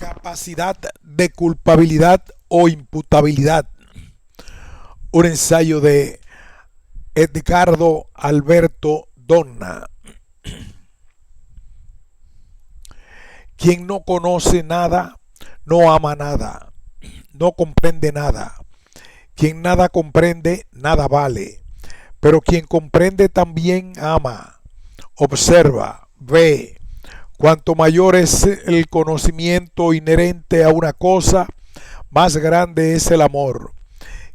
Capacidad de culpabilidad o imputabilidad. Un ensayo de Edgardo Alberto Donna. Quien no conoce nada, no ama nada, no comprende nada. Quien nada comprende, nada vale. Pero quien comprende también ama, observa, ve. Cuanto mayor es el conocimiento inherente a una cosa, más grande es el amor.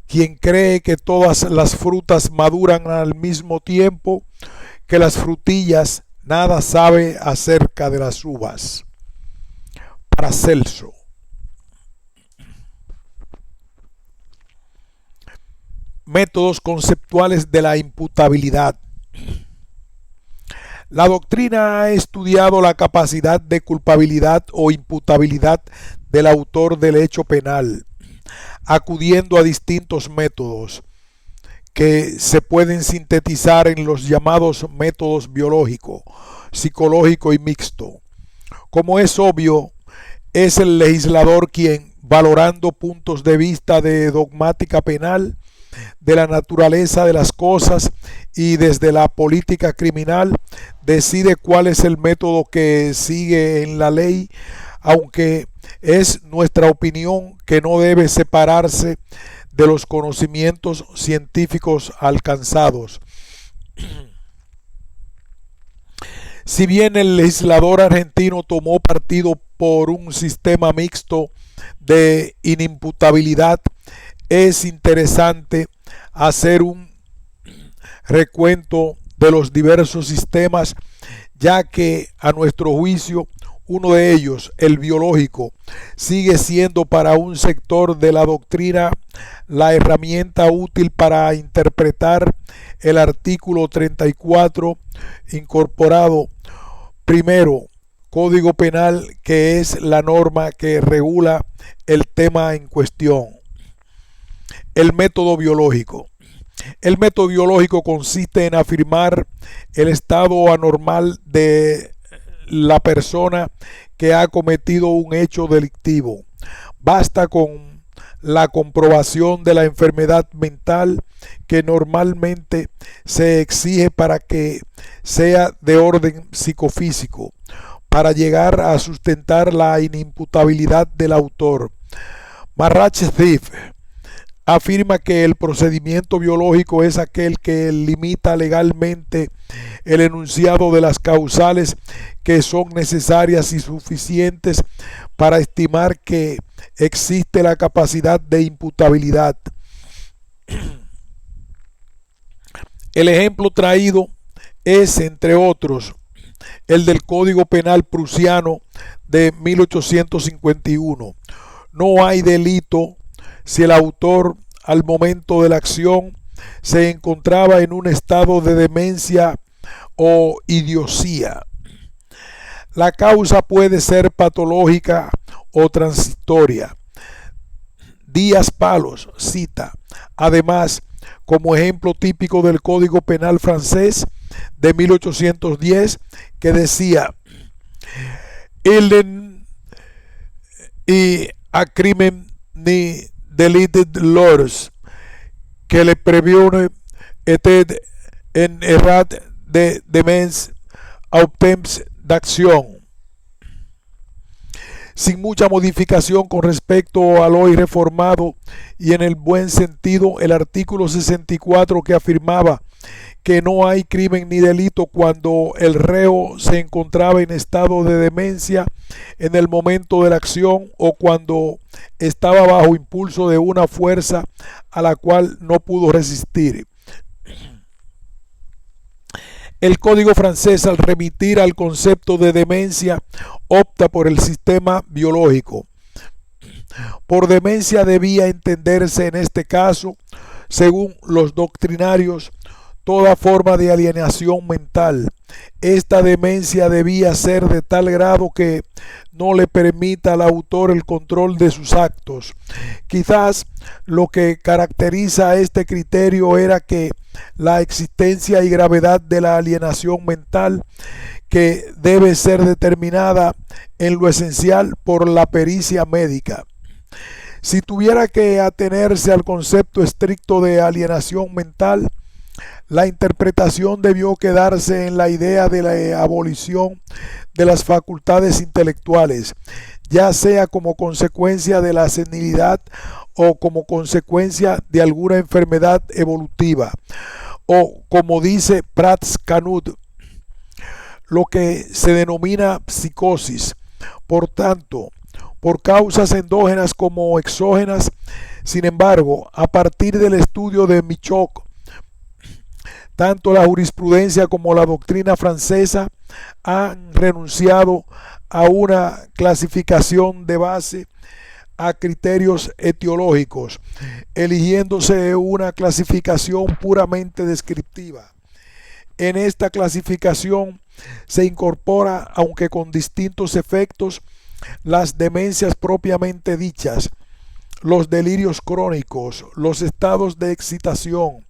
Quien cree que todas las frutas maduran al mismo tiempo que las frutillas, nada sabe acerca de las uvas. Paracelso. Métodos conceptuales de la imputabilidad. La doctrina ha estudiado la capacidad de culpabilidad o imputabilidad del autor del hecho penal, acudiendo a distintos métodos que se pueden sintetizar en los llamados métodos biológico, psicológico y mixto. Como es obvio, es el legislador quien, valorando puntos de vista de dogmática penal, de la naturaleza de las cosas y desde la política criminal, decide cuál es el método que sigue en la ley, aunque es nuestra opinión que no debe separarse de los conocimientos científicos alcanzados. Si bien el legislador argentino tomó partido por un sistema mixto de inimputabilidad, es interesante hacer un recuento de los diversos sistemas, ya que a nuestro juicio uno de ellos, el biológico, sigue siendo para un sector de la doctrina la herramienta útil para interpretar el artículo 34 incorporado primero Código Penal, que es la norma que regula el tema en cuestión. El método biológico. El método biológico consiste en afirmar el estado anormal de la persona que ha cometido un hecho delictivo. Basta con la comprobación de la enfermedad mental que normalmente se exige para que sea de orden psicofísico, para llegar a sustentar la inimputabilidad del autor. Marrach Thief afirma que el procedimiento biológico es aquel que limita legalmente el enunciado de las causales que son necesarias y suficientes para estimar que existe la capacidad de imputabilidad. El ejemplo traído es, entre otros, el del Código Penal prusiano de 1851. No hay delito si el autor al momento de la acción se encontraba en un estado de demencia o idiosía. La causa puede ser patológica o transitoria. Díaz Palos cita, además, como ejemplo típico del Código Penal francés de 1810, que decía: il y a crimen ni delited lors que le previene était en errat de demens au temps d'acción. Sin mucha modificación con respecto al hoy reformado y en el buen sentido, el artículo 64 que afirmaba que no hay crimen ni delito cuando el reo se encontraba en estado de demencia en el momento de la acción o cuando estaba bajo impulso de una fuerza a la cual no pudo resistir. El Código francés, al remitir al concepto de demencia, opta por el sistema biológico. Por demencia debía entenderse en este caso, según los doctrinarios, toda forma de alienación mental. Esta demencia debía ser de tal grado que no le permita al autor el control de sus actos. Quizás lo que caracteriza a este criterio era que la existencia y gravedad de la alienación mental, que debe ser determinada en lo esencial por la pericia médica. Si tuviera que atenerse al concepto estricto de alienación mental, la interpretación debió quedarse en la idea de la abolición de las facultades intelectuales, ya sea como consecuencia de la senilidad o como consecuencia de alguna enfermedad evolutiva, o como dice Prats Canut, lo que se denomina psicosis. Por tanto, por causas endógenas como exógenas. Sin embargo, a partir del estudio de Michok, tanto la jurisprudencia como la doctrina francesa han renunciado a una clasificación de base a criterios etiológicos, eligiéndose una clasificación puramente descriptiva. En esta clasificación se incorpora, aunque con distintos efectos, las demencias propiamente dichas, los delirios crónicos, los estados de excitación,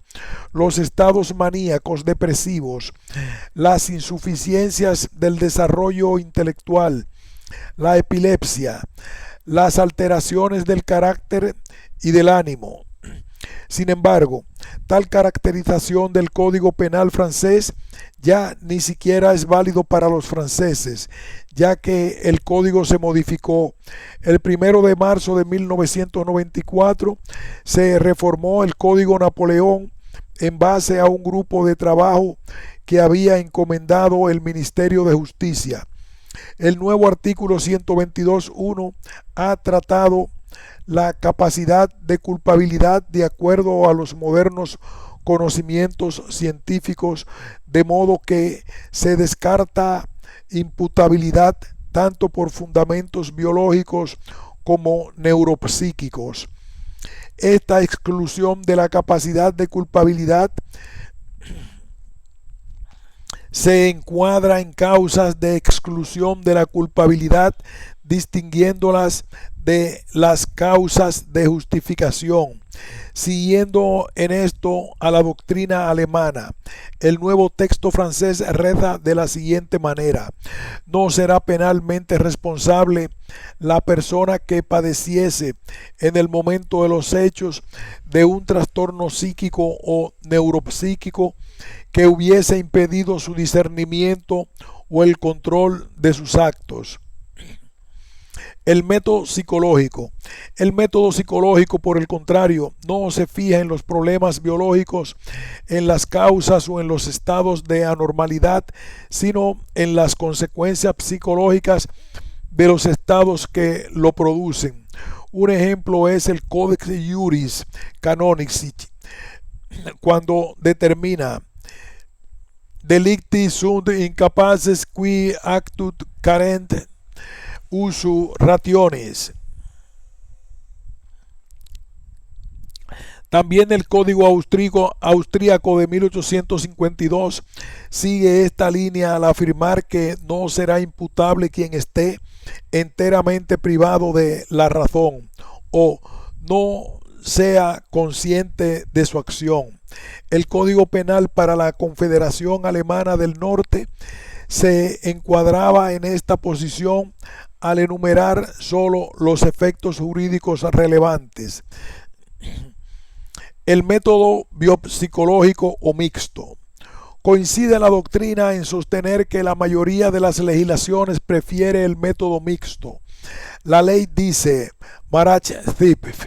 los estados maníacos depresivos, las insuficiencias del desarrollo intelectual, la epilepsia, las alteraciones del carácter y del ánimo. Sin embargo, tal caracterización del Código Penal francés ya ni siquiera es válido para los franceses, ya que el código se modificó. El 1 de marzo de 1994 se reformó el Código Napoleón en base a un grupo de trabajo que había encomendado el Ministerio de Justicia. El nuevo artículo 122.1 ha tratado la capacidad de culpabilidad de acuerdo a los modernos conocimientos científicos, de modo que se descarta imputabilidad tanto por fundamentos biológicos como neuropsíquicos. Esta exclusión de la capacidad de culpabilidad se encuadra en causas de exclusión de la culpabilidad, distinguiéndolas de las causas de justificación. Siguiendo en esto a la doctrina alemana, el nuevo texto francés reza de la siguiente manera: no será penalmente responsable la persona que padeciese en el momento de los hechos de un trastorno psíquico o neuropsíquico que hubiese impedido su discernimiento o el control de sus actos. El método psicológico. El método psicológico, por el contrario, no se fija en los problemas biológicos, en las causas o en los estados de anormalidad, sino en las consecuencias psicológicas de los estados que lo producen. Un ejemplo es el Codex Iuris Canonicis, cuando determina: delicti sunt incapaces qui actut carent usu rationis. También el Código Austríaco de 1852 sigue esta línea al afirmar que no será imputable quien esté enteramente privado de la razón o no sea consciente de su acción. El Código Penal para la Confederación Alemana del Norte se encuadraba en esta posición al enumerar solo los efectos jurídicos relevantes. El método biopsicológico o mixto. Coincide la doctrina en sostener que la mayoría de las legislaciones prefiere el método mixto. La ley dice, Marach Zipf,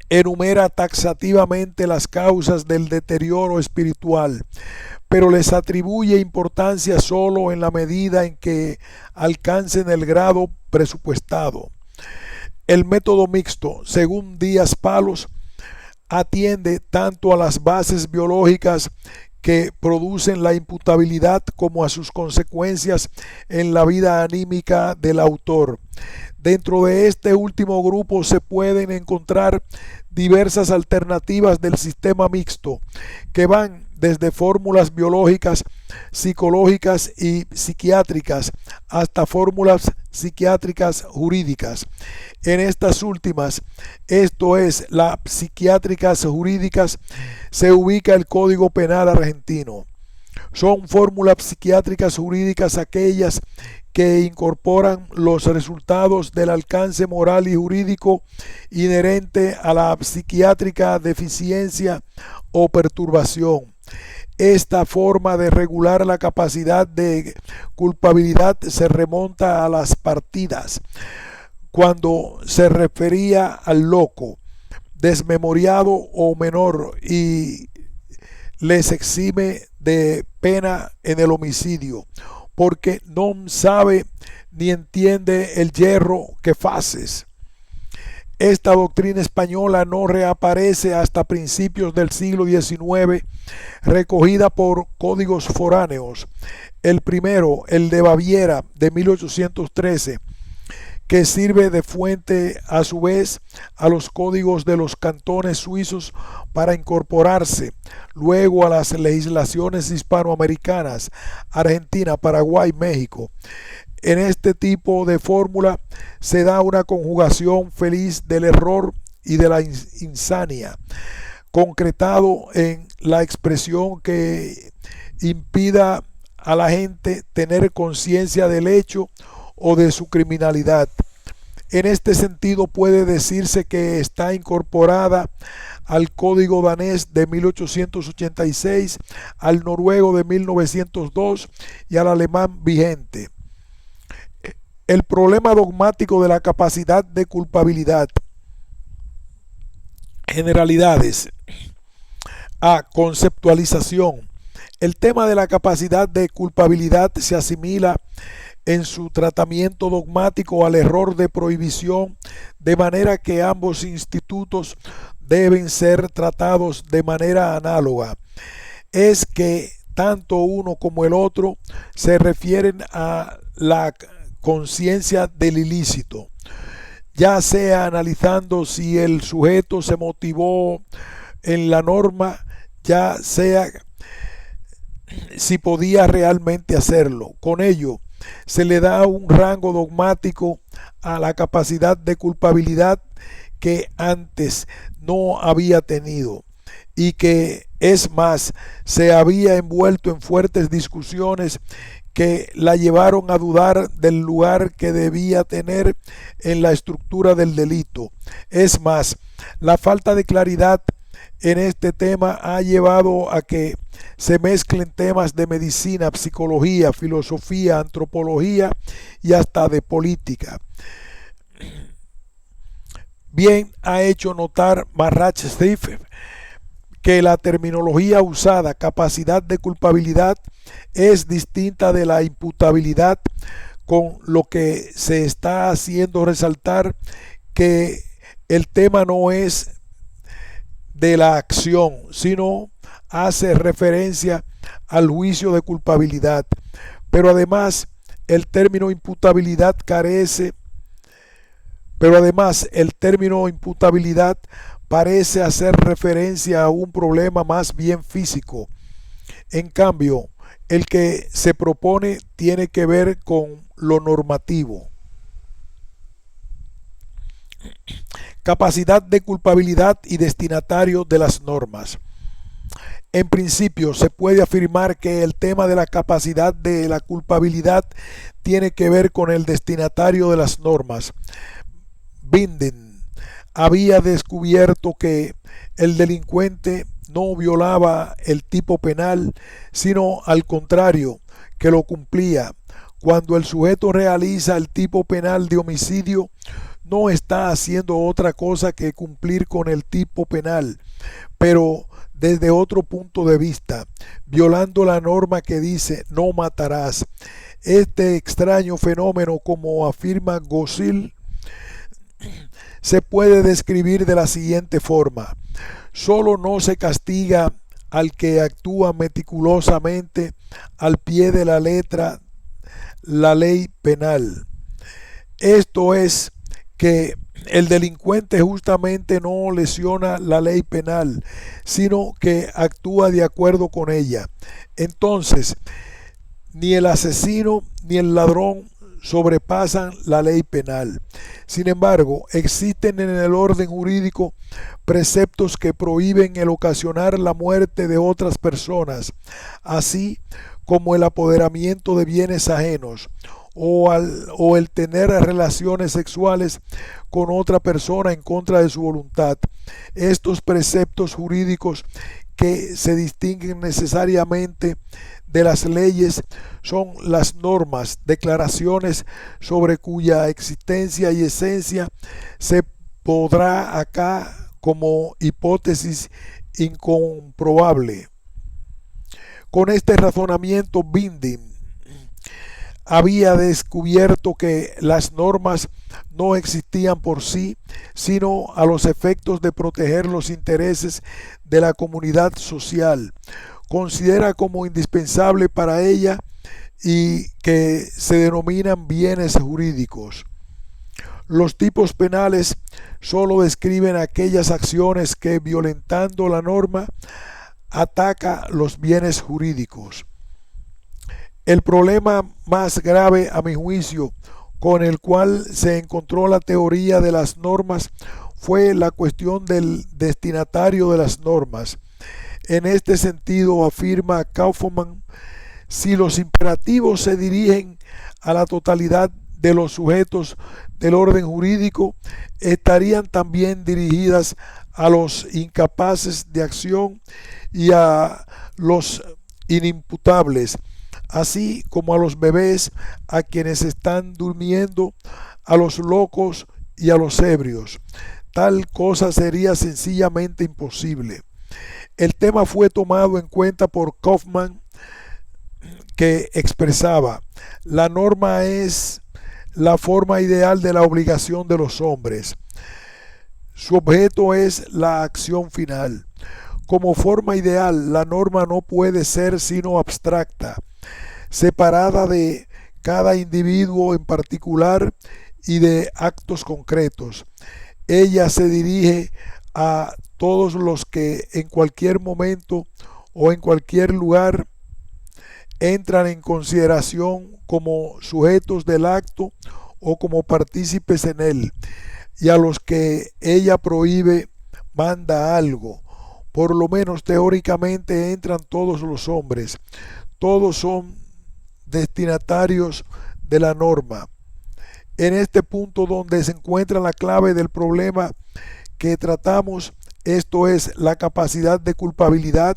enumera taxativamente las causas del deterioro espiritual, pero les atribuye importancia solo en la medida en que alcancen el grado presupuestado. El método mixto, según Díaz Palos, atiende tanto a las bases biológicas que producen la imputabilidad como a sus consecuencias en la vida anímica del autor. Dentro de este último grupo se pueden encontrar diversas alternativas del sistema mixto, que van desde fórmulas biológicas, psicológicas y psiquiátricas hasta fórmulas psiquiátricas jurídicas. En estas últimas, esto es, las psiquiátricas jurídicas, se ubica el Código Penal argentino. Son fórmulas psiquiátricas jurídicas aquellas que incorporan los resultados del alcance moral y jurídico inherente a la psiquiátrica deficiencia o perturbación. Esta forma de regular la capacidad de culpabilidad se remonta a las partidas, cuando se refería al loco, desmemoriado o menor, y les exime de pena en el homicidio, porque no sabe ni entiende el yerro que faces. Esta doctrina española no reaparece hasta principios del siglo XIX, recogida por códigos foráneos. El primero, el de Baviera, de 1813, que sirve de fuente a su vez a los códigos de los cantones suizos para incorporarse luego a las legislaciones hispanoamericanas, Argentina, Paraguay, México. En este tipo de fórmula se da una conjugación feliz del error y de la insania, concretado en la expresión que impida a la gente tener conciencia del hecho o de su criminalidad. En este sentido puede decirse que está incorporada al Código danés de 1886, al noruego de 1902 y al alemán vigente. El problema dogmático de la capacidad de culpabilidad. Generalidades. A. Conceptualización. El tema de la capacidad de culpabilidad se asimila en su tratamiento dogmático al error de prohibición, de manera que ambos institutos deben ser tratados de manera análoga. Es que tanto uno como el otro se refieren a la conciencia del ilícito, ya sea analizando si el sujeto se motivó en la norma, ya sea si podía realmente hacerlo. Con ello, se le da un rango dogmático a la capacidad de culpabilidad que antes no había tenido y que, es más, se había envuelto en fuertes discusiones que la llevaron a dudar del lugar que debía tener en la estructura del delito. Es más, la falta de claridad en este tema ha llevado a que se mezclen temas de medicina, psicología, filosofía, antropología y hasta de política. Bien ha hecho notar Marrach Stiffer que la terminología usada, capacidad de culpabilidad, es distinta de la imputabilidad, con lo que se está haciendo resaltar que el tema no es de la acción, sino hace referencia al juicio de culpabilidad. Pero además el término imputabilidad parece hacer referencia a un problema más bien físico. En cambio, el que se propone tiene que ver con lo normativo. Capacidad de culpabilidad y destinatario de las normas. En principio, se puede afirmar que el tema de la capacidad de la culpabilidad tiene que ver con el destinatario de las normas. Binden había descubierto que el delincuente no violaba el tipo penal, sino al contrario, que lo cumplía. Cuando el sujeto realiza el tipo penal de homicidio, no está haciendo otra cosa que cumplir con el tipo penal, pero desde otro punto de vista, violando la norma que dice no matarás. Este extraño fenómeno, como afirma Gosil, se puede describir de la siguiente forma: solo no se castiga al que actúa meticulosamente al pie de la letra la ley penal. Esto es, que el delincuente justamente no lesiona la ley penal, sino que actúa de acuerdo con ella. Entonces, ni el asesino ni el ladrón sobrepasan la ley penal. Sin embargo, existen en el orden jurídico preceptos que prohíben el ocasionar la muerte de otras personas, así como el apoderamiento de bienes ajenos o el tener relaciones sexuales con otra persona en contra de su voluntad. Estos preceptos jurídicos que se distinguen necesariamente de las leyes son las normas, declaraciones sobre cuya existencia y esencia se podrá acá como hipótesis incomprobable. Con este razonamiento, Binding había descubierto que las normas no existían por sí, sino a los efectos de proteger los intereses de la comunidad social. Considera como indispensable para ella y que se denominan bienes jurídicos. Los tipos penales solo describen aquellas acciones que, violentando la norma, ataca los bienes jurídicos. El problema más grave, a mi juicio, con el cual se encontró la teoría de las normas fue la cuestión del destinatario de las normas. En este sentido, afirma Kaufman, si los imperativos se dirigen a la totalidad de los sujetos del orden jurídico, estarían también dirigidas a los incapaces de acción y a los inimputables, así como a los bebés, a quienes están durmiendo, a los locos y a los ebrios. Tal cosa sería sencillamente imposible. El tema fue tomado en cuenta por Kaufman, que expresaba: la norma es la forma ideal de la obligación de los hombres. Su objeto es la acción final. Como forma ideal, la norma no puede ser sino abstracta, separada de cada individuo en particular y de actos concretos. Ella se dirige a todos los que en cualquier momento o en cualquier lugar entran en consideración como sujetos del acto o como partícipes en él, y a los que ella prohíbe, manda algo. Por lo menos teóricamente entran todos los hombres. Todos son destinatarios de la norma. En este punto donde se encuentra la clave del problema que tratamos, esto es la capacidad de culpabilidad,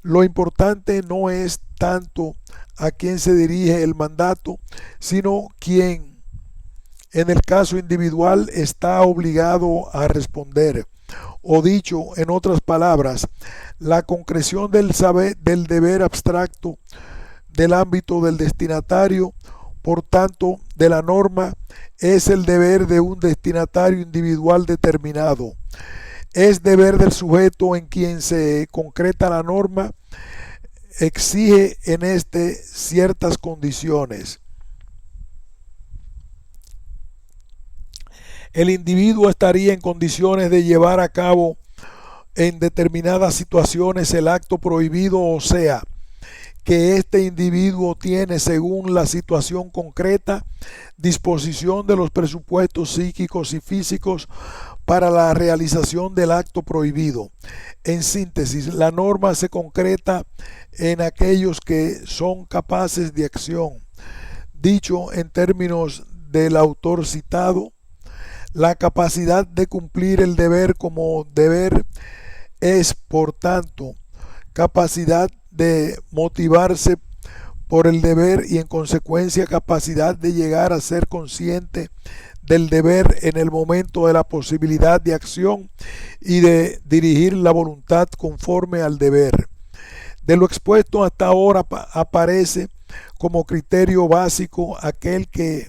lo importante no es tanto a quién se dirige el mandato, sino quién, en el caso individual, está obligado a responder. O dicho en otras palabras, la concreción del deber abstracto del ámbito del destinatario, por tanto, de la norma, es el deber de un destinatario individual determinado. Es deber del sujeto en quien se concreta la norma, exige en este ciertas condiciones. El individuo estaría en condiciones de llevar a cabo en determinadas situaciones el acto prohibido, o sea, que este individuo tiene, según la situación concreta, disposición de los presupuestos psíquicos y físicos para la realización del acto prohibido. En síntesis, la norma se concreta en aquellos que son capaces de acción. Dicho en términos del autor citado, la capacidad de cumplir el deber como deber es, por tanto, capacidad de motivarse por el deber y en consecuencia capacidad de llegar a ser consciente del deber en el momento de la posibilidad de acción y de dirigir la voluntad conforme al deber. De lo expuesto hasta ahora aparece como criterio básico aquel que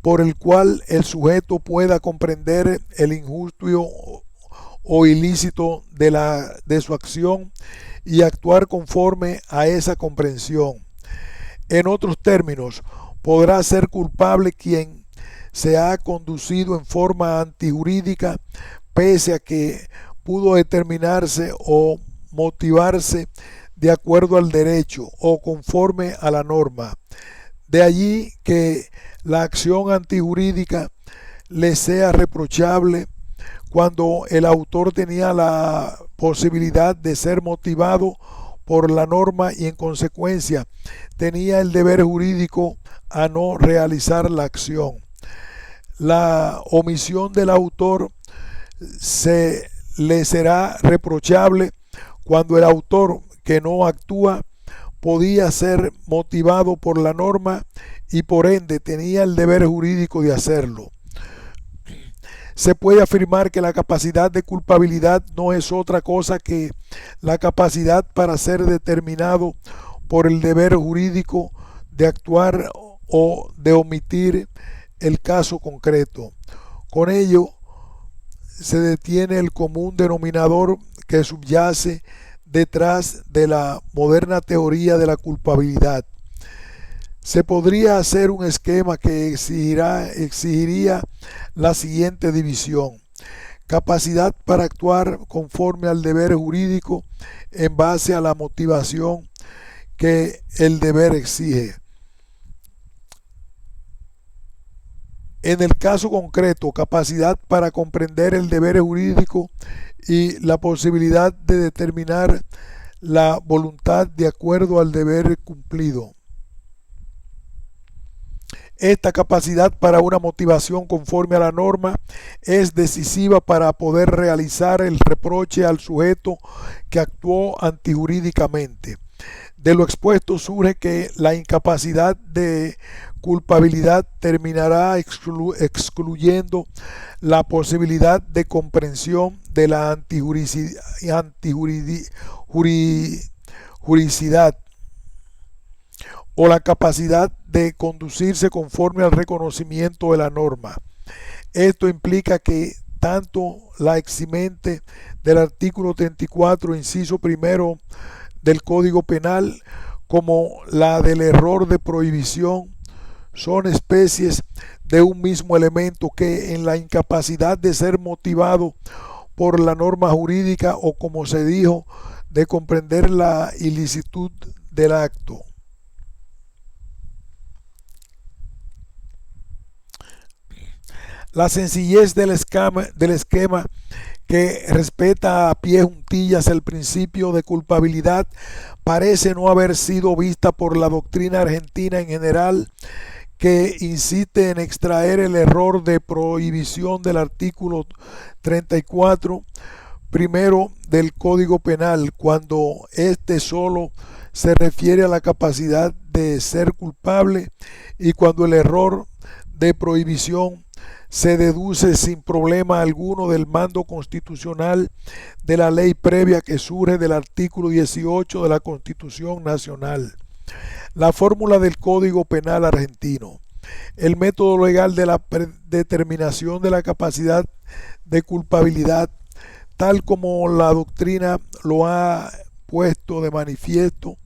por el cual el sujeto pueda comprender el injusto o ilícito de su acción y actuar conforme a esa comprensión. En otros términos, podrá ser culpable quien se ha conducido en forma antijurídica, pese a que pudo determinarse o motivarse de acuerdo al derecho o conforme a la norma. De allí que la acción antijurídica le sea reprochable cuando el autor tenía la posibilidad de ser motivado por la norma y en consecuencia tenía el deber jurídico a no realizar la acción. La omisión del autor se le será reprochable cuando el autor que no actúa podía ser motivado por la norma y por ende tenía el deber jurídico de hacerlo. Se puede afirmar que la capacidad de culpabilidad no es otra cosa que la capacidad para ser determinado por el deber jurídico de actuar o de omitir el caso concreto. Con ello se detiene el común denominador que subyace detrás de la moderna teoría de la culpabilidad. Se podría hacer un esquema que exigiría la siguiente división: capacidad para actuar conforme al deber jurídico en base a la motivación que el deber exige. En el caso concreto, capacidad para comprender el deber jurídico y la posibilidad de determinar la voluntad de acuerdo al deber cumplido. Esta capacidad para una motivación conforme a la norma es decisiva para poder realizar el reproche al sujeto que actuó antijurídicamente. De lo expuesto surge que la incapacidad de culpabilidad terminará excluyendo la posibilidad de comprensión de la antijuricidad o la capacidad de conducirse conforme al reconocimiento de la norma. Esto implica que tanto la eximente del artículo 34, inciso primero del Código Penal, como la del error de prohibición son especies de un mismo elemento que en la incapacidad de ser motivado por la norma jurídica o, como se dijo, de comprender la ilicitud del acto. La sencillez del esquema que respeta a pie juntillas el principio de culpabilidad parece no haber sido vista por la doctrina argentina en general, que insiste en extraer el error de prohibición del artículo 34 primero del Código Penal, cuando éste solo se refiere a la capacidad de ser culpable y cuando el error de prohibición se deduce sin problema alguno del mando constitucional de la ley previa que surge del artículo 18 de la Constitución Nacional. La fórmula del Código Penal argentino. El método legal de la determinación de la capacidad de culpabilidad, tal como la doctrina lo ha puesto de manifiesto,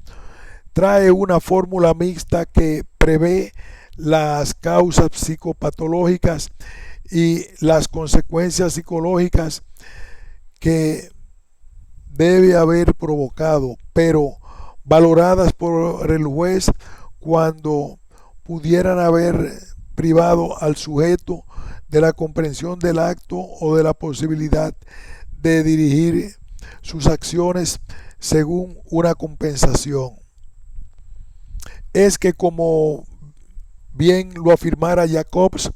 trae una fórmula mixta que prevé las causas psicopatológicas y las consecuencias psicológicas que debe haber provocado, pero valoradas por el juez cuando pudieran haber privado al sujeto de la comprensión del acto o de la posibilidad de dirigir sus acciones según una compensación. Es que, como bien lo afirmara Jacobs,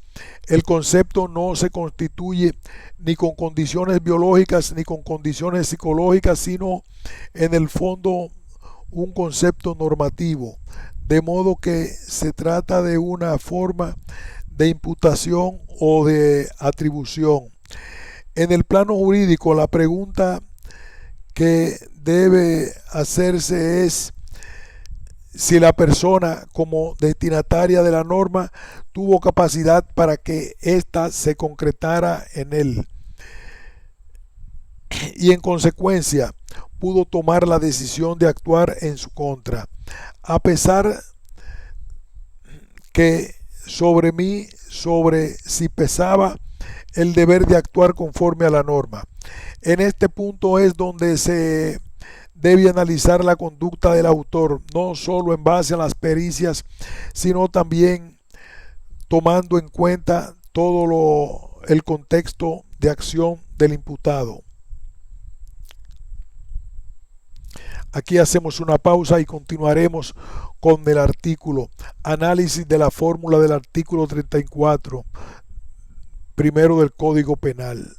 el concepto no se constituye ni con condiciones biológicas ni con condiciones psicológicas, sino en el fondo un concepto normativo, de modo que se trata de una forma de imputación o de atribución. En el plano jurídico, la pregunta que debe hacerse es si la persona, como destinataria de la norma, tuvo capacidad para que ésta se concretara en él y en consecuencia pudo tomar la decisión de actuar en su contra, a pesar que sobre si pesaba el deber de actuar conforme a la norma. En este punto es donde se debe analizar la conducta del autor, no solo en base a las pericias, sino también tomando en cuenta todo el contexto de acción del imputado. Aquí hacemos una pausa y continuaremos con el artículo. Análisis de la fórmula del artículo 34, primero del Código Penal.